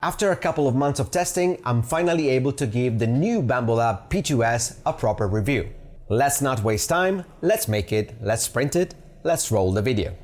After a couple of months of testing, I'm finally able to give the new Bambu Lab P2S a proper review. Let's not waste time, let's make it, let's print it, let's roll the video.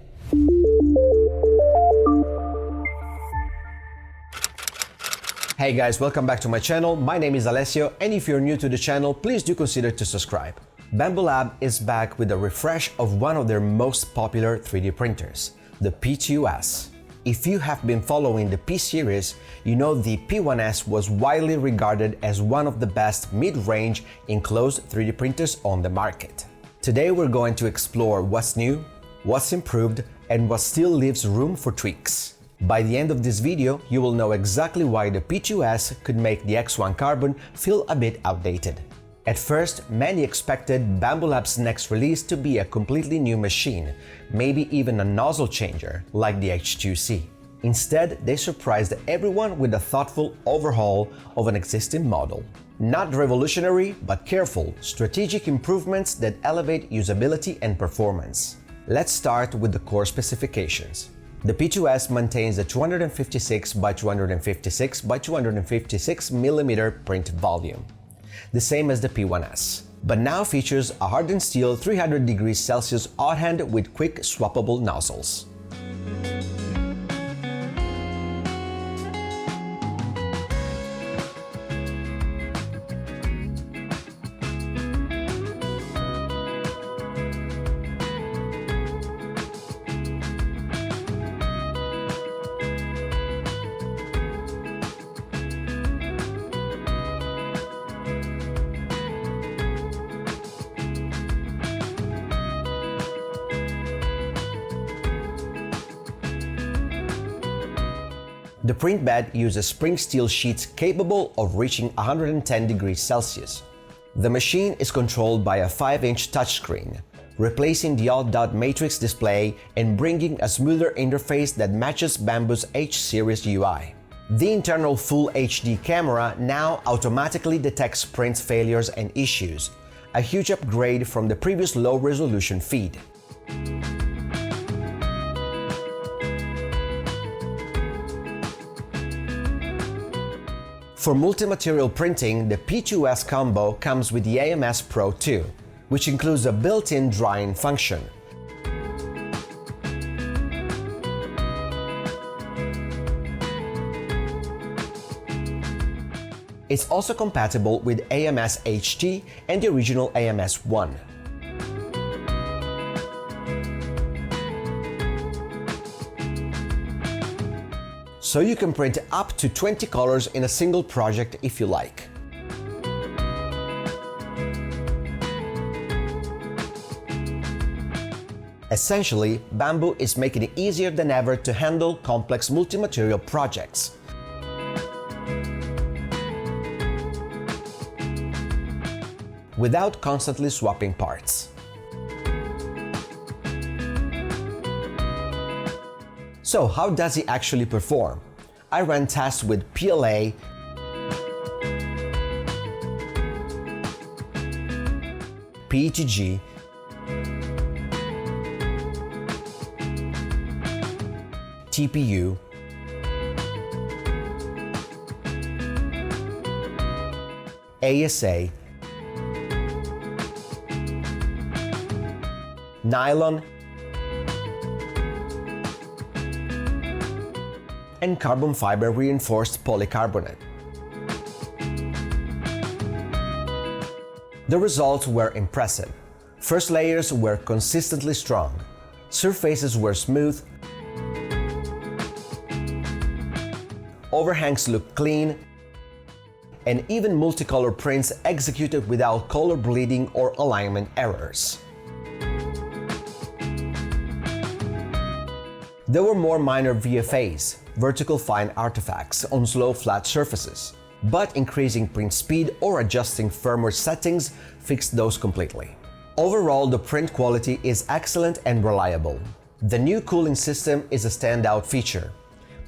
Hey guys, welcome back to my channel. My name is Alessio, and if you're new to the channel, please do consider to subscribe. Bambu Lab is back with a refresh of one of their most popular 3D printers, the P2S. If you have been following the P series, you know the P1S was widely regarded as one of the best mid-range enclosed 3D printers on the market. Today we're going to explore what's new, what's improved, and what still leaves room for tweaks. By the end of this video, you will know exactly why the P2S could make the X1 Carbon feel a bit outdated. At first, many expected Bambu Lab's next release to be a completely new machine, maybe even a nozzle changer, like the H2C. Instead, they surprised everyone with a thoughtful overhaul of an existing model. Not revolutionary, but careful, strategic improvements that elevate usability and performance. Let's start with the core specifications. The P2S maintains a 256 by 256 by 256 mm print volume, the same as the P1S, but now features a hardened steel 300 degrees Celsius hot hand with quick swappable nozzles. The print bed uses spring steel sheets capable of reaching 110 degrees Celsius. The machine is controlled by a 5-inch touchscreen, replacing the odd dot matrix display and bringing a smoother interface that matches Bambu's H-series UI. The internal Full HD camera now automatically detects print failures and issues, a huge upgrade from the previous low-resolution feed. For multi-material printing, the P2S combo comes with the AMS Pro 2, which includes a built-in drying function. It's also compatible with AMS HT and the original AMS 1. So you can print up to 20 colors in a single project if you like. Essentially, Bambu is making it easier than ever to handle complex multi-material projects. Without constantly swapping parts. So how does it actually perform? I ran tests with PLA, PETG, TPU, ASA, nylon, and carbon fiber reinforced polycarbonate. The results were impressive. First layers were consistently strong, surfaces were smooth, overhangs looked clean, and even multicolor prints executed without color bleeding or alignment errors. There were more minor VFAs, vertical fine artifacts, on slow flat surfaces, but increasing print speed or adjusting firmware settings fixed those completely. Overall, the print quality is excellent and reliable. The new cooling system is a standout feature.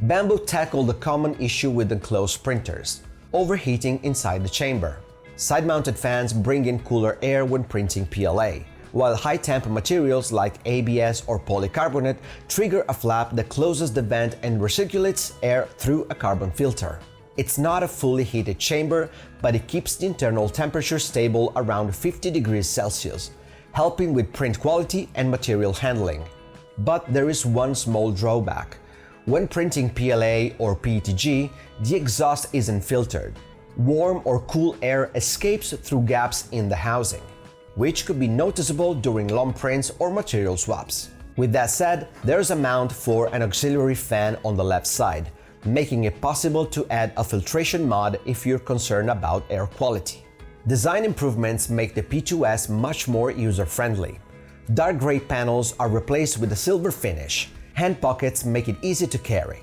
Bambu tackled the common issue with enclosed printers, overheating inside the chamber. Side-mounted fans bring in cooler air when printing PLA, while high-temp materials like ABS or polycarbonate trigger a flap that closes the vent and recirculates air through a carbon filter. It's not a fully heated chamber, but it keeps the internal temperature stable around 50 degrees Celsius, helping with print quality and material handling. But there is one small drawback. When printing PLA or PETG, the exhaust isn't filtered. Warm or cool air escapes through gaps in the housing, which could be noticeable during long prints or material swaps. With that said, there's a mount for an auxiliary fan on the left side, making it possible to add a filtration mod if you're concerned about air quality. Design improvements make the P2S much more user-friendly. Dark gray panels are replaced with a silver finish. Hand pockets make it easy to carry.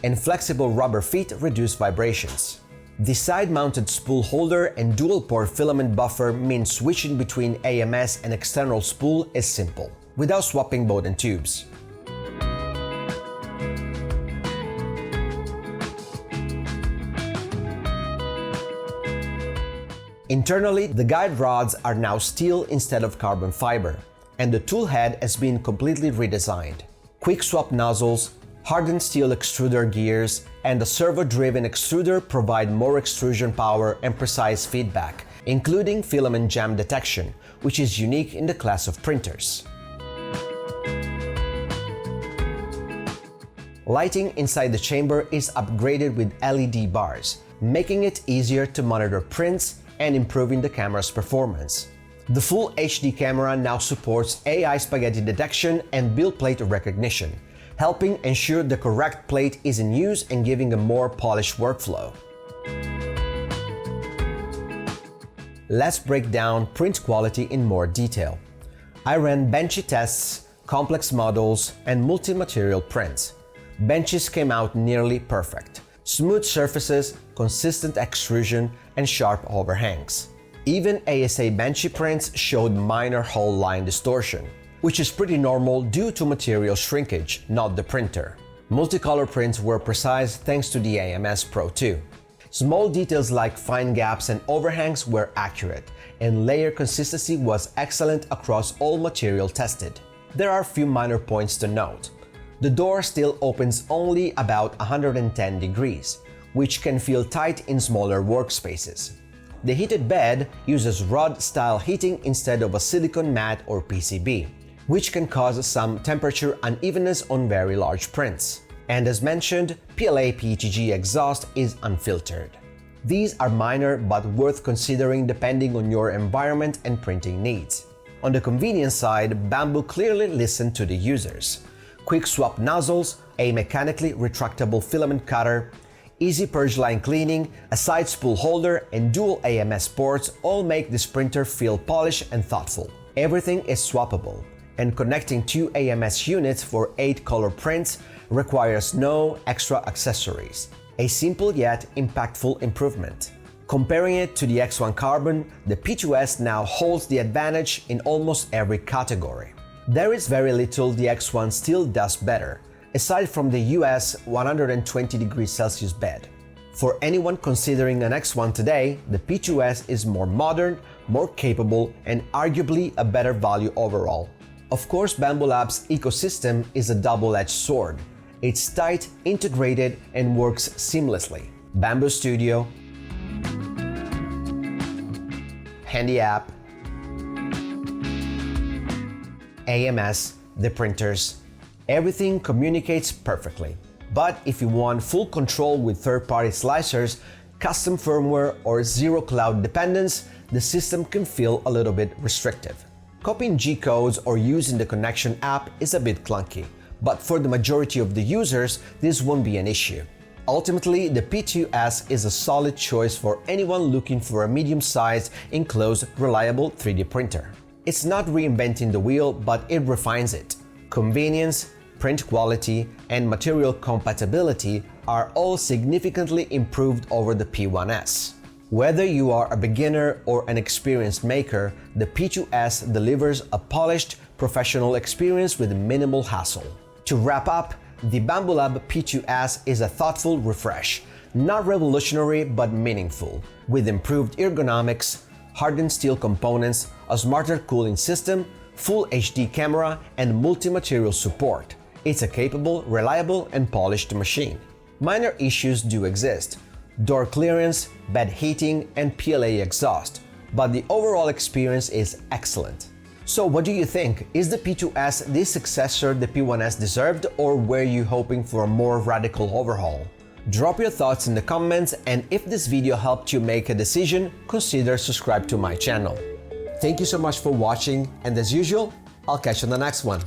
And flexible rubber feet reduce vibrations. The side-mounted spool holder and dual-port filament buffer means switching between AMS and external spool is simple, without swapping bolt and tubes. Internally, the guide rods are now steel instead of carbon fiber, and the tool head has been completely redesigned. Quick swap nozzles, hardened steel extruder gears, and a servo-driven extruder provide more extrusion power and precise feedback, including filament jam detection, which is unique in the class of printers. Lighting inside the chamber is upgraded with LED bars, making it easier to monitor prints and improving the camera's performance. The full HD camera now supports AI spaghetti detection and build plate recognition, helping ensure the correct plate is in use and giving a more polished workflow. Let's break down print quality in more detail. I ran benchy tests, complex models, and multi-material prints. Benches came out nearly perfect. Smooth surfaces, consistent extrusion, and sharp overhangs. Even ASA benchy prints showed minor hull line distortion, which is pretty normal due to material shrinkage, not the printer. Multicolor prints were precise thanks to the AMS Pro 2. Small details like fine gaps and overhangs were accurate, and layer consistency was excellent across all material tested. There are a few minor points to note. The door still opens only about 110 degrees, which can feel tight in smaller workspaces. The heated bed uses rod-style heating instead of a silicone mat or PCB, which can cause some temperature unevenness on very large prints. And as mentioned, PLA PETG exhaust is unfiltered. These are minor but worth considering depending on your environment and printing needs. On the convenience side, Bambu clearly listened to the users. Quick swap nozzles, a mechanically retractable filament cutter, easy purge line cleaning, a side spool holder, and dual AMS ports all make this printer feel polished and thoughtful. Everything is swappable, and connecting two AMS units for 8-color prints requires no extra accessories. A simple yet impactful improvement. Comparing it to the X1 Carbon, the P2S now holds the advantage in almost every category. There is very little the X1 still does better, aside from the US 120 degrees Celsius bed. For anyone considering an X1 today, the P2S is more modern, more capable, and arguably a better value overall. Of course, Bambu Lab's ecosystem is a double-edged sword. It's tight, integrated, and works seamlessly. Bambu Studio, Handy app, AMS, the printers, everything communicates perfectly. But if you want full control with third-party slicers, custom firmware, or zero cloud dependence, the system can feel a little bit restrictive. Copying G-codes or using the connection app is a bit clunky, but for the majority of the users, this won't be an issue. Ultimately, the P2S is a solid choice for anyone looking for a medium-sized, enclosed, reliable 3D printer. It's not reinventing the wheel, but it refines it. Convenience, print quality, and material compatibility are all significantly improved over the P1S. Whether you are a beginner or an experienced maker, the P2S delivers a polished, professional experience with minimal hassle. To wrap up, the Bambu Lab P2S is a thoughtful refresh, not revolutionary but meaningful, with improved ergonomics, hardened steel components, a smarter cooling system, full HD camera, and multi-material support. It's a capable, reliable, and polished machine. Minor issues do exist: door clearance, bad heating, and PLA exhaust, but the overall experience is excellent. So what do you think? Is the P2S the successor the P1S deserved, or were you hoping for a more radical overhaul? Drop your thoughts in the comments, and if this video helped you make a decision, consider subscribe to my channel. Thank you so much for watching, and as usual, I'll catch you on the next one.